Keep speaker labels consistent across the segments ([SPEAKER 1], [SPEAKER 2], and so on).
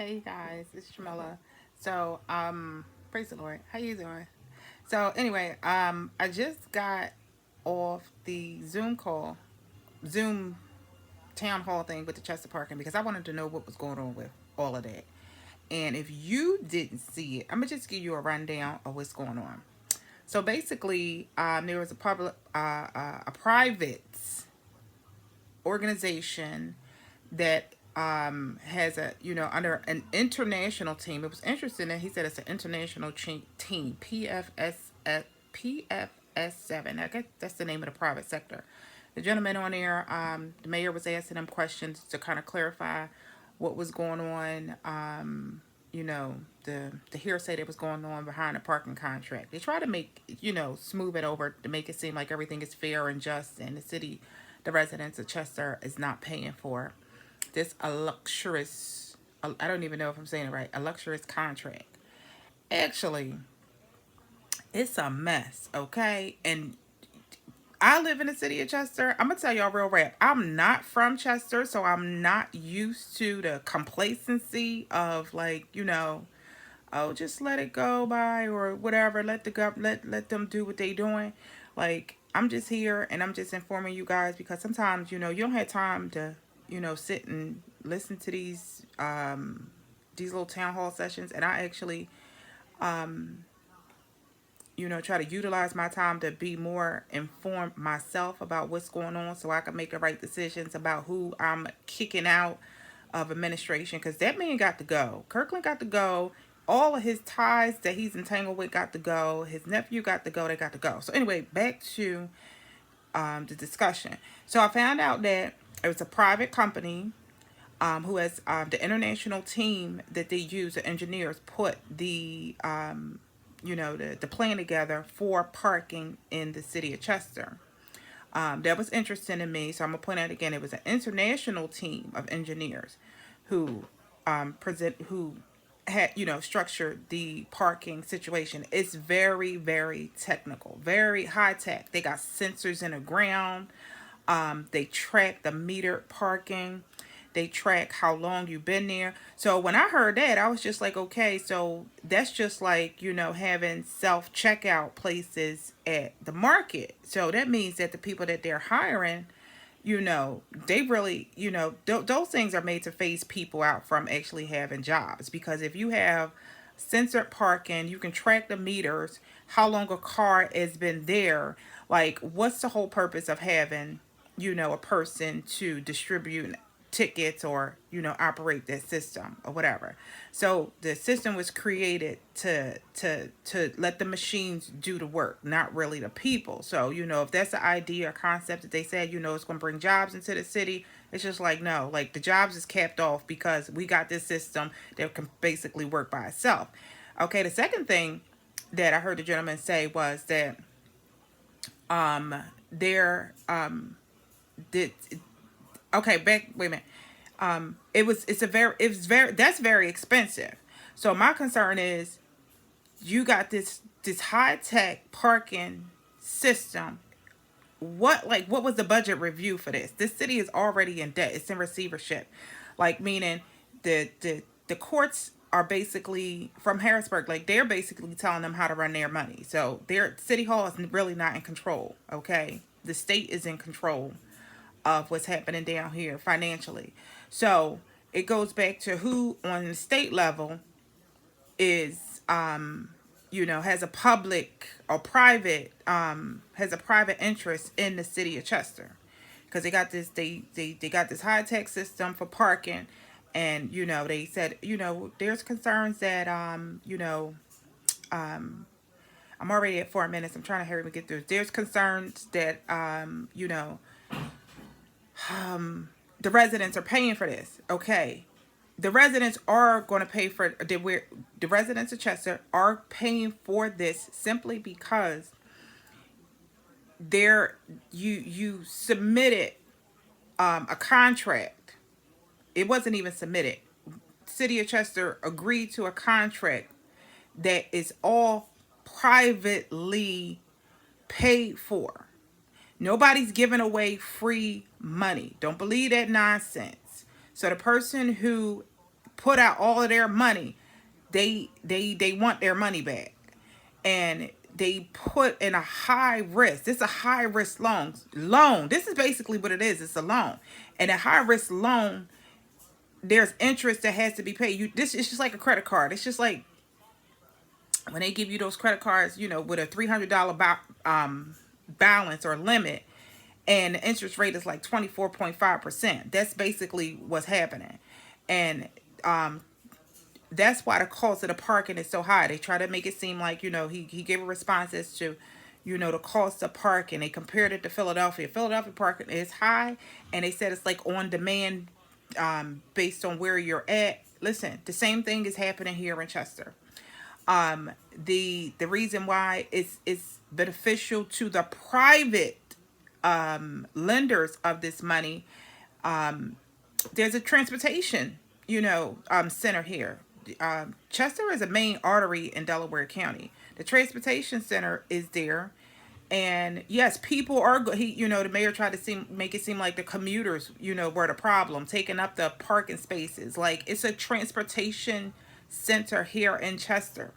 [SPEAKER 1] Hey guys, it's Jamila. So, praise the Lord. How you doing? So anyway, I just got off the Zoom town hall thing with the Chester Parking because I wanted to know what was going on with all of that. And if you didn't see it, I'm gonna just give you a rundown of what's going on. So basically, there was a private organization that has a under an international team. It was interesting that he said it's an international team, PFS7. I guess that's the name of the private sector. The gentleman on there, the mayor was asking him questions to kind of clarify what was going on. The hearsay that was going on behind the parking contract. They try to make smooth it over to make it seem like everything is fair and just, and the residents of Chester is not paying for this a luxurious. I don't even know if I'm saying it right. A luxurious contract. Actually, it's a mess. Okay, and I live in the city of Chester. I'm gonna tell y'all real rap. I'm not from Chester, so I'm not used to the complacency of oh, just let it go by or whatever. Let them do what they doing. Like I'm just here and I'm just informing you guys because sometimes you don't have time to sit and listen to these little town hall sessions, and I actually try to utilize my time to be more informed myself about what's going on so I can make the right decisions about who I'm kicking out of administration because that man got to go. Kirkland got to go. All of his ties that he's entangled with got to go. His nephew got to go. They got to go. So anyway, back to the discussion. So I found out that it was a private company who has the international team that they use, the engineers, put the plan together for parking in the city of Chester. That was interesting to me. So I'm gonna point out again, it was an international team of engineers who who had structured the parking situation. It's very very technical, very high tech. They got sensors in the ground. They track the metered parking. They track how long you've been there. So when I heard that, I was just like, okay, so that's just like, having self checkout places at the market. So that means that the people that they're hiring, they really, those things are made to phase people out from actually having jobs. Because if you have censored parking, you can track the meters, how long a car has been there. Like, what's the whole purpose of having, a person to distribute tickets or operate that system or whatever? So the system was created to let the machines do the work, not really the people. So if that's the idea or concept that they said it's going to bring jobs into the city, it's just like, no, like the jobs is capped off because we got this system that can basically work by itself. Okay, the second thing that I heard the gentleman say was that there did okay, back wait a minute. It's very that's very expensive. So my concern is you got this high tech parking system. What was the budget review for this? This city is already in debt. It's in receivership. Like, meaning the courts are basically from Harrisburg, like they're basically telling them how to run their money. So their city hall is really not in control, okay? The state is in control of what's happening down here financially. So it goes back to who on the state level is has a public or private has a private interest in the city of Chester, because they got this high tech system for parking. And they said there's concerns that I'm already at 4 minutes. I'm trying to hurry and get through. There's concerns that the residents are paying for this. Okay, the residents are going to pay for the residents of Chester are paying for this simply because you submitted a contract. It wasn't even submitted. City of Chester agreed to a contract that is all privately paid for. Nobody's giving away free money. Don't believe that nonsense. So the person who put out all of their money, they want their money back. And they put in a high risk. This is a high risk loan. This is basically what it is. It's a loan. And a high risk loan, there's interest that has to be paid. This is just like a credit card. It's just like when they give you those credit cards, with a $300 balance or limit, and the interest rate is like 24.5%. That's basically what's happening. And that's why the cost of the parking is so high. They try to make it seem like, he gave a response as to, the cost of parking. They compared it to Philadelphia. Philadelphia parking is high, and they said it's like on demand, based on where you're at. Listen, the same thing is happening here in Chester. The reason why it's beneficial to the private lenders of this money, there's a transportation, center here. Chester is a main artery in Delaware County. The transportation center is there, and yes, people are the mayor tried to make it seem like the commuters, were the problem, taking up the parking spaces. Like, it's a transportation center here in Chester,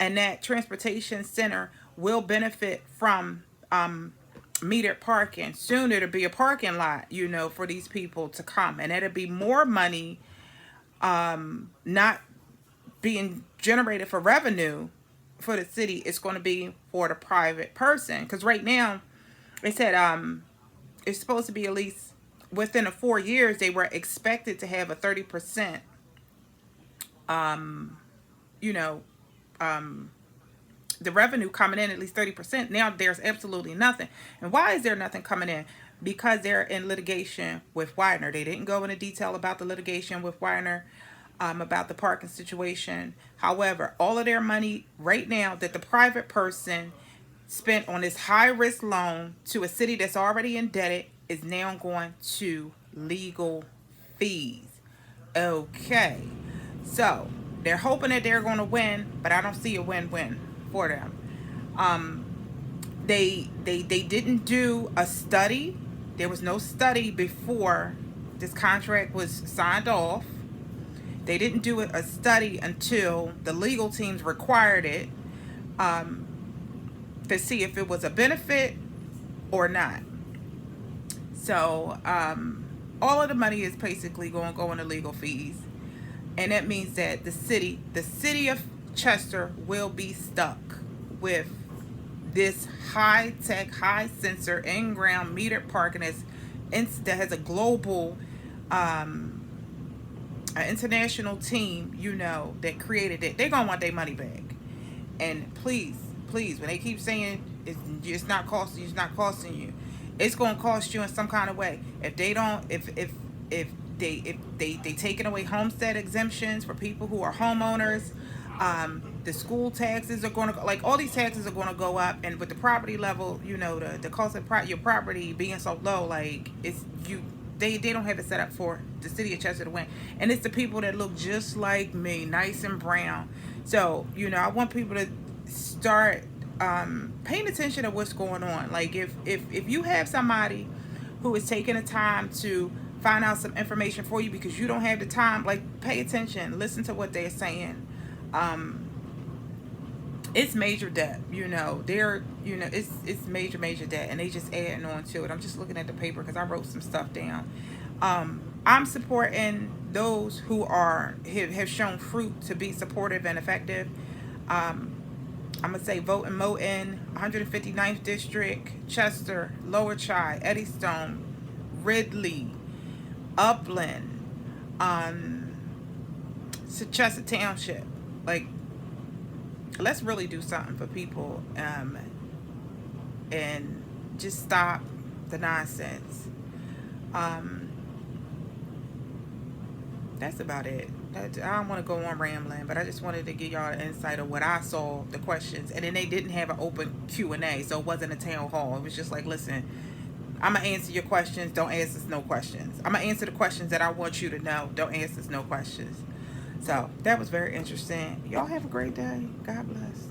[SPEAKER 1] and that transportation center will benefit from metered parking. Soon it'll be a parking lot, for these people to come, and it'll be more money not being generated for revenue for the city. It's going to be for the private person, because right now they said it's supposed to be at least within 4 years they were expected to have a 30% the revenue coming in, at least 30%. Now there's absolutely nothing. And why is there nothing coming in? Because they're in litigation with Widener. They didn't go into detail about the litigation with Widener, about the parking situation. However, all of their money right now that the private person spent on this high risk loan to a city that's already indebted is now going to legal fees. Okay, so they're hoping that they're going to win, but I don't see a win-win for them. They didn't do a study. There was no study before this contract was signed off. They didn't do a study until the legal teams required it, to see if it was a benefit or not. So all of the money is basically going to go into legal fees, and that means that the city of Chester will be stuck with this high-tech, high-sensor, in-ground metered parking that has a global, international team, that created it. They're going to want their money back. And please, when they keep saying it's not costing you, it's going to cost you in some kind of way. If they don't, if they taking away homestead exemptions for people who are homeowners, the school taxes are going to, like, all these taxes are going to go up, and with the property level, the cost of your property being so low, like, they don't have it set up for the city of Chester to win. And it's the people that look just like me, nice and brown. So, I want people to start paying attention to what's going on. Like, if you have somebody who is taking the time to find out some information for you because you don't have the time, like, pay attention, listen to what they're saying. It's major debt, it's major debt, and they just adding on to it. I'm just looking at the paper because I wrote some stuff down. I'm supporting those who have shown fruit to be supportive and effective. I'm gonna say vote in Moton, 159th District, Chester, Lower Chi, Eddystone, Ridley, Upland, Chester Township. Like, let's really do something for people, and just stop the nonsense. That's about it. I don't want to go on rambling, but I just wanted to give y'all an insight of what I saw, the questions. And then they didn't have an open Q&A, so it wasn't a town hall. It was just like, listen, I'm going to answer your questions. Don't ask us no questions. I'm going to answer the questions that I want you to know. Don't ask us no questions. So that was very interesting. Y'all have a great day. God bless.